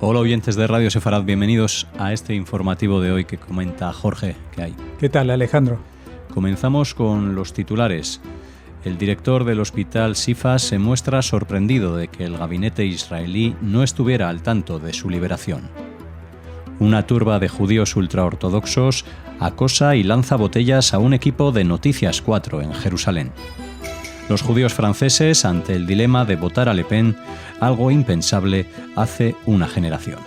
Hola oyentes de Radio Sefarad, bienvenidos a este informativo de hoy que comenta Jorge. ¿Qué hay? ¿Qué tal, Alejandro? Comenzamos con los titulares. El director del hospital Shifa se muestra sorprendido de que el gabinete israelí no estuviera al tanto de su liberación. Una turba de judíos ultraortodoxos acosa y lanza botellas a un equipo de Noticias 4 en Jerusalén. Los judíos franceses ante el dilema de votar a Le Pen, algo impensable hace una generación.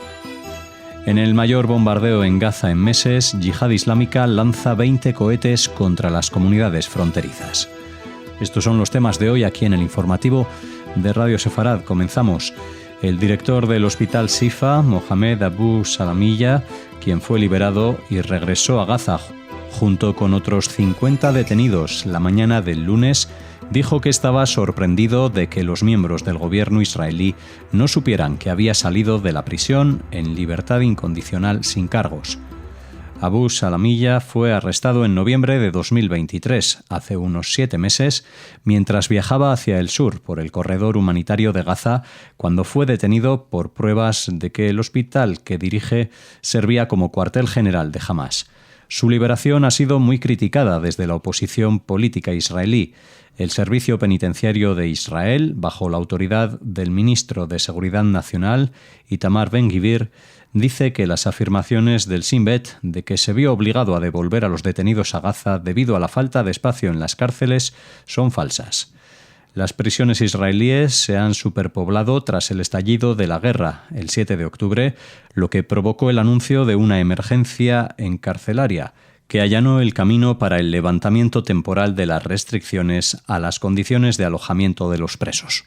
En el mayor bombardeo en Gaza en meses, Yihad Islámica lanza 20 cohetes contra las comunidades fronterizas. Estos son los temas de hoy aquí en el informativo de Radio Sefarad. Comenzamos. El director del hospital Shifa, Mohamed Abu Salamiyya, quien fue liberado y regresó a Gaza junto con otros 50 detenidos la mañana del lunes, dijo que estaba sorprendido de que los miembros del gobierno israelí no supieran que había salido de la prisión en libertad incondicional sin cargos. Abu Salamiyya fue arrestado en noviembre de 2023, hace unos 7 meses, mientras viajaba hacia el sur por el corredor humanitario de Gaza, cuando fue detenido por pruebas de que el hospital que dirige servía como cuartel general de Hamás. Su liberación ha sido muy criticada desde la oposición política israelí. El Servicio Penitenciario de Israel, bajo la autoridad del ministro de Seguridad Nacional, Itamar Ben-Gvir, dice que las afirmaciones del Shin Bet de que se vio obligado a devolver a los detenidos a Gaza debido a la falta de espacio en las cárceles son falsas. Las prisiones israelíes se han superpoblado tras el estallido de la guerra el 7 de octubre, lo que provocó el anuncio de una emergencia encarcelaria que allanó el camino para el levantamiento temporal de las restricciones a las condiciones de alojamiento de los presos.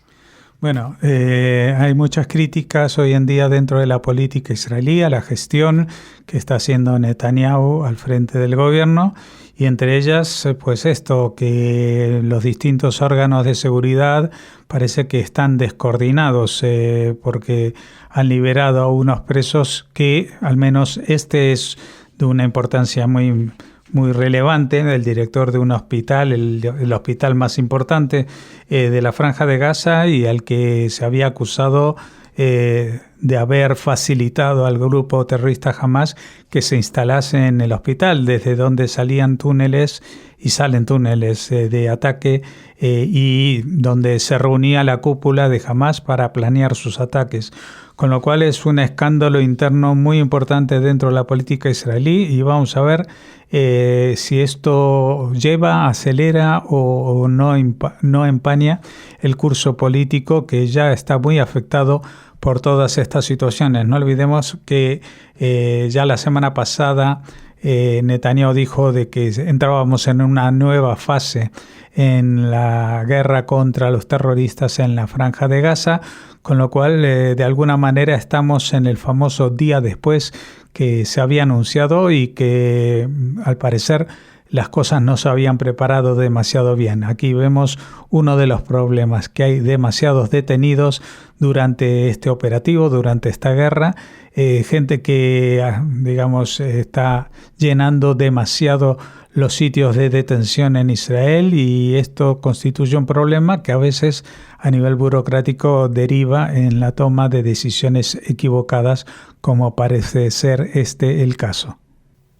Bueno, hay muchas críticas hoy en día dentro de la política israelí a la gestión que está haciendo Netanyahu al frente del gobierno, y entre ellas, pues esto, que los distintos órganos de seguridad parece que están descoordinados porque han liberado a unos presos que, al menos este es de una importancia muy relevante, el director de un hospital, el hospital más importante de la Franja de Gaza, y al que se había acusado de haber facilitado al grupo terrorista Hamás que se instalase en el hospital, desde donde salían túneles y salen túneles de ataque y donde se reunía la cúpula de Hamás para planear sus ataques. Con lo cual es un escándalo interno muy importante dentro de la política israelí, y vamos a ver si esto acelera o no empaña el curso político, que ya está muy afectado por todas estas situaciones. No olvidemos que ya la semana pasada Netanyahu dijo de que entrábamos en una nueva fase en la guerra contra los terroristas en la Franja de Gaza, con lo cual de alguna manera estamos en el famoso día después que se había anunciado, y que al parecer las cosas no se habían preparado demasiado bien. Aquí vemos uno de los problemas, que hay demasiados detenidos durante este operativo, durante esta guerra, gente que, digamos, está llenando demasiado los sitios de detención en Israel, y esto constituye un problema que a veces a nivel burocrático deriva en la toma de decisiones equivocadas, como parece ser el caso.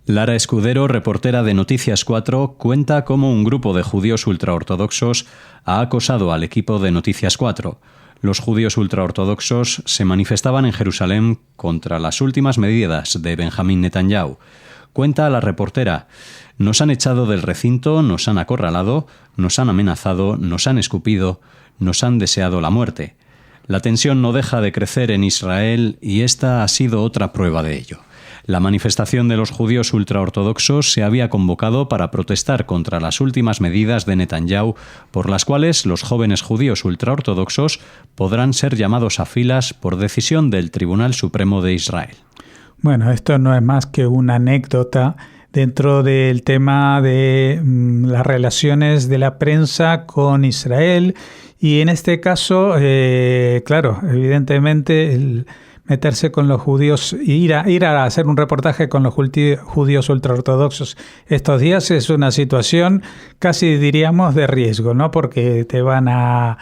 Lara Escudero, reportera de Noticias 4, cuenta cómo un grupo de judíos ultraortodoxos ha acosado al equipo de Noticias 4. Los judíos ultraortodoxos se manifestaban en Jerusalén contra las últimas medidas de Benjamín Netanyahu. Cuenta la reportera: nos han echado del recinto, nos han acorralado, nos han amenazado, nos han escupido, nos han deseado la muerte. La tensión no deja de crecer en Israel, y esta ha sido otra prueba de ello. La manifestación de los judíos ultraortodoxos se había convocado para protestar contra las últimas medidas de Netanyahu, por las cuales los jóvenes judíos ultraortodoxos podrán ser llamados a filas por decisión del Tribunal Supremo de Israel. Bueno, esto no es más que una anécdota dentro del tema de las relaciones de la prensa con Israel, y en este caso, claro, evidentemente meterse con los judíos, ir a hacer un reportaje con los judíos ultraortodoxos estos días es una situación casi diríamos de riesgo, ¿no? Porque te van a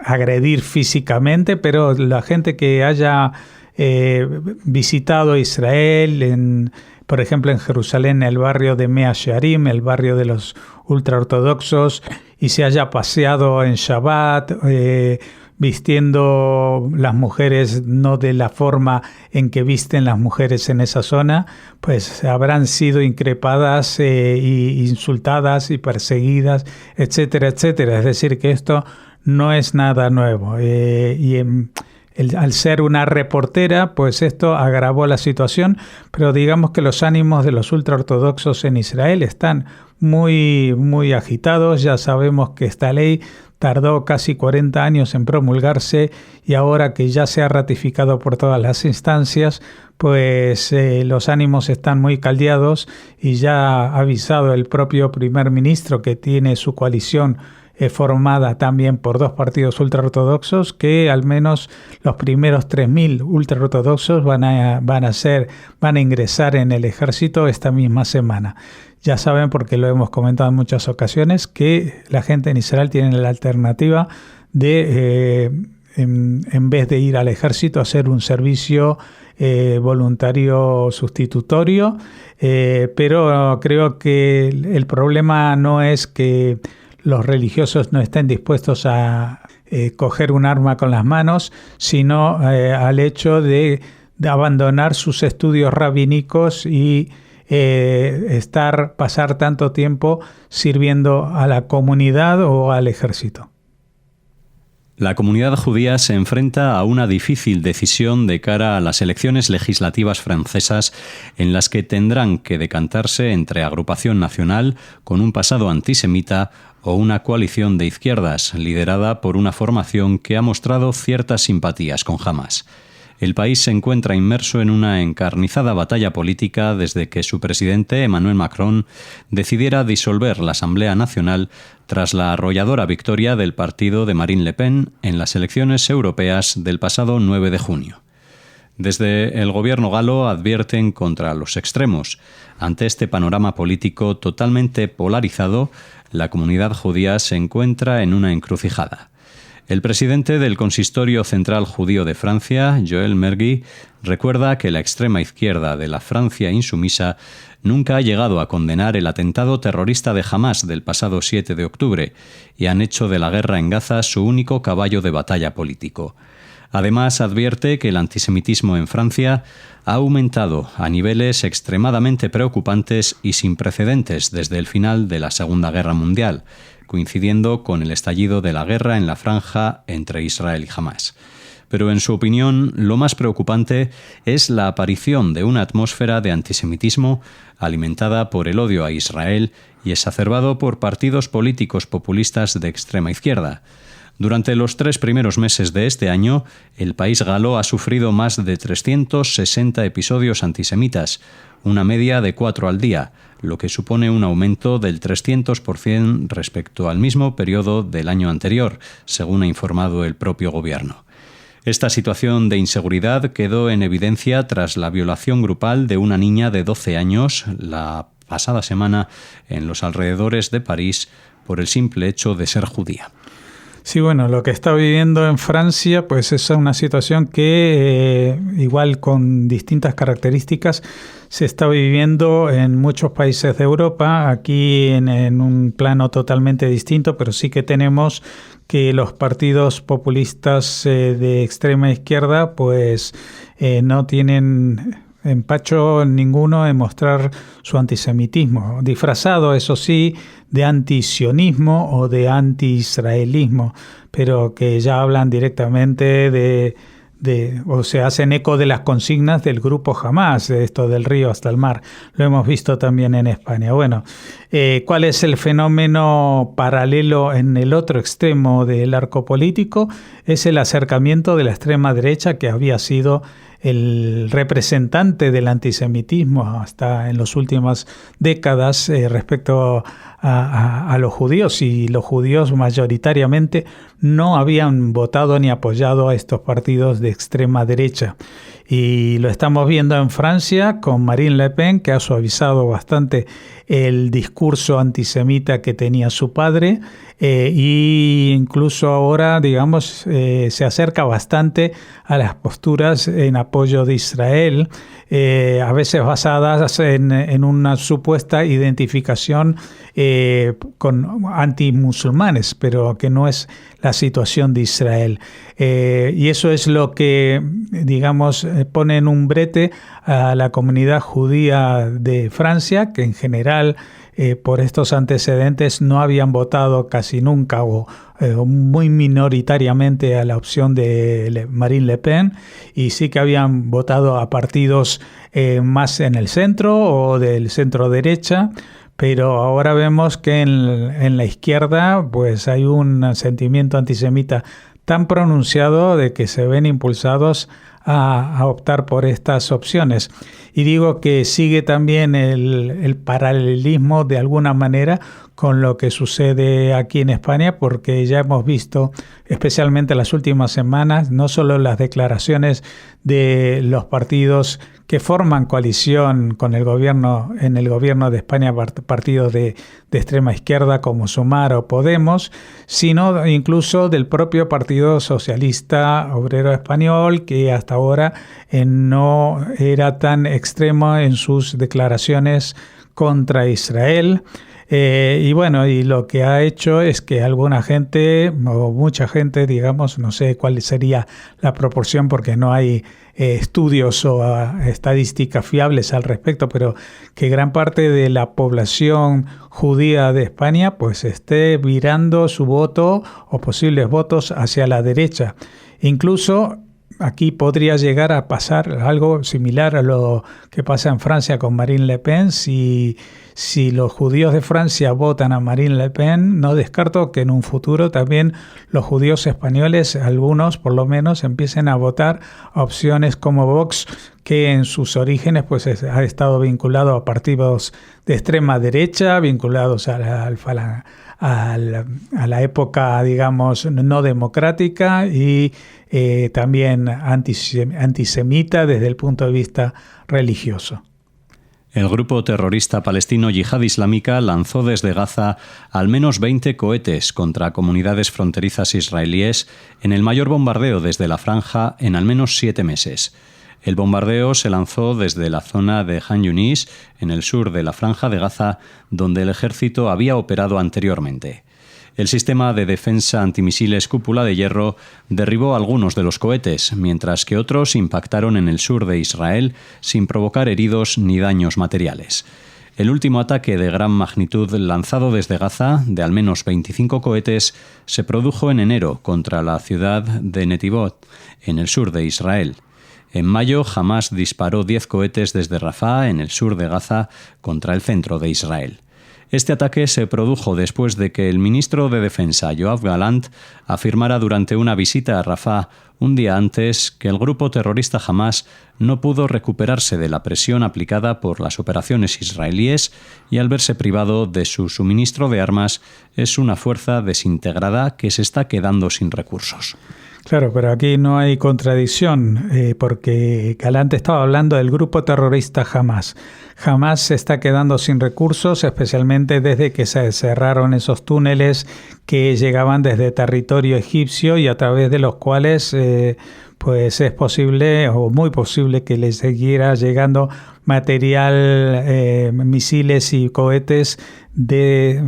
agredir físicamente, pero la gente que haya visitado Israel, por ejemplo en Jerusalén, el barrio de Mea Shearim, el barrio de los ultraortodoxos, y se haya paseado en Shabbat, vistiendo las mujeres no de la forma en que visten las mujeres en esa zona, pues habrán sido increpadas y insultadas y perseguidas, etcétera, etcétera. Es decir, que esto no es nada nuevo. Al ser una reportera, pues esto agravó la situación, pero digamos que los ánimos de los ultraortodoxos en Israel están muy, muy agitados. Ya sabemos que esta ley tardó casi 40 años en promulgarse y ahora que ya se ha ratificado por todas las instancias, pues los ánimos están muy caldeados y ya ha avisado el propio primer ministro, que tiene su coalición formada también por dos partidos ultraortodoxos, que al menos los primeros 3.000 ultraortodoxos van a ingresar en el ejército esta misma semana. Ya saben, porque lo hemos comentado en muchas ocasiones, que la gente en Israel tiene la alternativa de, en vez de ir al ejército, hacer un servicio voluntario sustitutorio, pero creo que el problema no es que los religiosos no estén dispuestos a coger un arma con las manos, sino al hecho de abandonar sus estudios rabínicos y pasar tanto tiempo sirviendo a la comunidad o al ejército. La comunidad judía se enfrenta a una difícil decisión de cara a las elecciones legislativas francesas, en las que tendrán que decantarse entre agrupación nacional con un pasado antisemita o una coalición de izquierdas liderada por una formación que ha mostrado ciertas simpatías con Hamás. El país se encuentra inmerso en una encarnizada batalla política desde que su presidente, Emmanuel Macron, decidiera disolver la Asamblea Nacional tras la arrolladora victoria del partido de Marine Le Pen en las elecciones europeas del pasado 9 de junio. Desde el gobierno galo advierten contra los extremos. Ante este panorama político totalmente polarizado, la comunidad judía se encuentra en una encrucijada. El presidente del Consistorio Central Judío de Francia, Joël Mergui, recuerda que la extrema izquierda de la Francia insumisa nunca ha llegado a condenar el atentado terrorista de Hamás del pasado 7 de octubre y han hecho de la guerra en Gaza su único caballo de batalla político. Además, advierte que el antisemitismo en Francia ha aumentado a niveles extremadamente preocupantes y sin precedentes desde el final de la Segunda Guerra Mundial, coincidiendo con el estallido de la guerra en la franja entre Israel y Hamás. Pero en su opinión, lo más preocupante es la aparición de una atmósfera de antisemitismo alimentada por el odio a Israel y exacerbado por partidos políticos populistas de extrema izquierda. Durante los 3 primeros meses de este año, el país galo ha sufrido más de 360 episodios antisemitas, una media de 4 al día, lo que supone un aumento del 300% respecto al mismo periodo del año anterior, según ha informado el propio gobierno. Esta situación de inseguridad quedó en evidencia tras la violación grupal de una niña de 12 años la pasada semana en los alrededores de París por el simple hecho de ser judía. Sí, bueno, lo que está viviendo en Francia, pues es una situación que, igual con distintas características, se está viviendo en muchos países de Europa, aquí en un plano totalmente distinto, pero sí que tenemos que los partidos populistas de extrema izquierda, pues no tienen empacho ninguno en mostrar su antisemitismo, disfrazado, eso sí, de antisionismo o de anti-israelismo, pero que ya hablan directamente o se hacen eco de las consignas del grupo Hamás, de esto del río hasta el mar. Lo hemos visto también en España. Bueno, ¿cuál es el fenómeno paralelo en el otro extremo del arco político? Es el acercamiento de la extrema derecha, que había sido el representante del antisemitismo hasta en las últimas décadas respecto a los judíos, y los judíos mayoritariamente no habían votado ni apoyado a estos partidos de extrema derecha. Y lo estamos viendo en Francia con Marine Le Pen, que ha suavizado bastante el discurso antisemita que tenía su padre. y incluso ahora, digamos, se acerca bastante a las posturas en apoyo de Israel, a veces basadas en una supuesta identificación con antimusulmanes, pero que no es la situación de Israel. Y eso es lo que, digamos, pone en un brete a la comunidad judía de Francia, que en general, por estos antecedentes, no habían votado casi nunca o muy minoritariamente a la opción de Marine Le Pen, y sí que habían votado a partidos más en el centro o del centro derecha. Pero ahora vemos que en la izquierda pues hay un sentimiento antisemita tan pronunciado de que se ven impulsados a optar por estas opciones. Y digo que sigue también el paralelismo de alguna manera con lo que sucede aquí en España, porque ya hemos visto, especialmente en las últimas semanas, no solo las declaraciones de los partidos que forman coalición con el gobierno, en el gobierno de España, partidos de extrema izquierda como Sumar o Podemos, sino incluso del propio Partido Socialista Obrero Español, que hasta ahora no era tan extremo en sus declaraciones contra Israel. Y bueno, y lo que ha hecho es que alguna gente, o mucha gente, digamos, no sé cuál sería la proporción porque no hay estudios o estadísticas fiables al respecto, pero que gran parte de la población judía de España pues esté virando su voto o posibles votos hacia la derecha. Incluso aquí podría llegar a pasar algo similar a lo que pasa en Francia con Marine Le Pen. Si los judíos de Francia votan a Marine Le Pen, no descarto que en un futuro también los judíos españoles, algunos por lo menos, empiecen a votar a opciones como Vox, que en sus orígenes pues ha estado vinculado a partidos de extrema derecha, vinculados a la época, digamos, no democrática y también antisemita desde el punto de vista religioso. El grupo terrorista palestino Yihad Islámica lanzó desde Gaza al menos 20 cohetes contra comunidades fronterizas israelíes en el mayor bombardeo desde la franja en al menos 7 meses. El bombardeo se lanzó desde la zona de Han Yunis, en el sur de la franja de Gaza, donde el ejército había operado anteriormente. El sistema de defensa antimisiles Cúpula de Hierro derribó algunos de los cohetes, mientras que otros impactaron en el sur de Israel sin provocar heridos ni daños materiales. El último ataque de gran magnitud lanzado desde Gaza, de al menos 25 cohetes, se produjo en enero contra la ciudad de Netivot, en el sur de Israel. En mayo, Hamás disparó 10 cohetes desde Rafah, en el sur de Gaza, contra el centro de Israel. Este ataque se produjo después de que el ministro de Defensa, Yoav Gallant, afirmara durante una visita a Rafah un día antes que el grupo terrorista Hamás no pudo recuperarse de la presión aplicada por las operaciones israelíes y al verse privado de su suministro de armas es una fuerza desintegrada que se está quedando sin recursos. Claro, pero aquí no hay contradicción, porque Galante estaba hablando del grupo terrorista Hamás. Hamás se está quedando sin recursos, especialmente desde que se cerraron esos túneles que llegaban desde territorio egipcio y a través de los cuales pues es posible o muy posible que les siguiera llegando material, misiles y cohetes de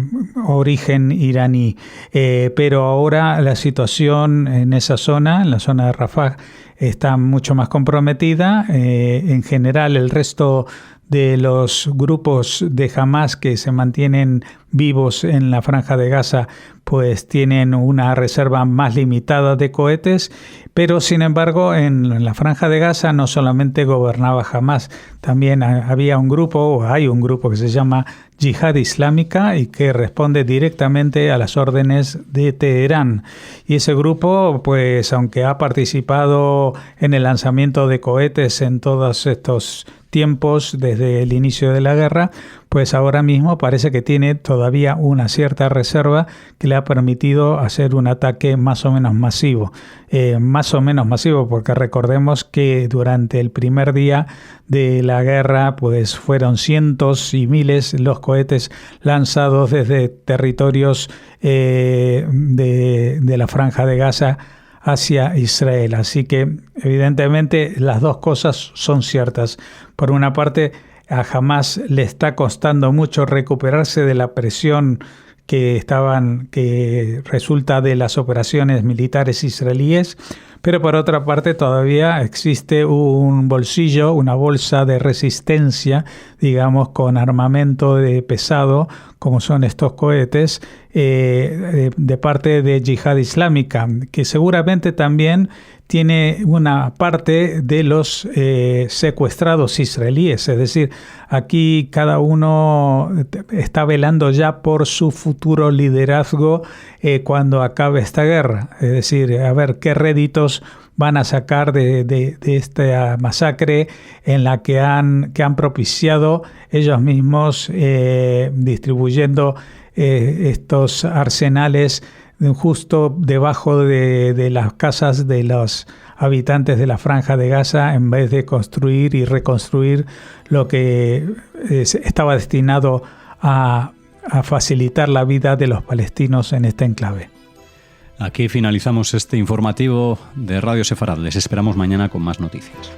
origen iraní. Pero ahora la situación en esa zona, en la zona de Rafah, está mucho más comprometida. En general, el resto de los grupos de Hamás que se mantienen vivos en la Franja de Gaza pues tienen una reserva más limitada de cohetes, pero sin embargo en la Franja de Gaza no solamente gobernaba Hamás, también había un grupo, o hay un grupo que se llama Yihad Islámica y que responde directamente a las órdenes de Teherán. Y ese grupo, pues aunque ha participado en el lanzamiento de cohetes en todos estos tiempos desde el inicio de la guerra, pues ahora mismo parece que tiene todavía una cierta reserva que le ha permitido hacer un ataque más o menos masivo. Más o menos masivo porque recordemos que durante el primer día de la guerra pues fueron cientos y miles los cohetes lanzados desde territorios de la Franja de Gaza hacia Israel. Así que evidentemente las dos cosas son ciertas. Por una parte, a Hamás le está costando mucho recuperarse de la presión que resulta de las operaciones militares israelíes, pero por otra parte todavía existe un bolsillo, una bolsa de resistencia, digamos, con armamento pesado, como son estos cohetes, de parte de Yihad Islámica, que seguramente también tiene una parte de los secuestrados israelíes. Es decir, aquí cada uno está velando ya por su futuro liderazgo cuando acabe esta guerra. Es decir, a ver qué réditos van a sacar de esta masacre en la que han propiciado ellos mismos distribuyendo estos arsenales justo debajo de las casas de los habitantes de la Franja de Gaza, en vez de construir y reconstruir lo que estaba destinado a facilitar la vida de los palestinos en este enclave. Aquí finalizamos este informativo de Radio Sefarad. Les esperamos mañana con más noticias.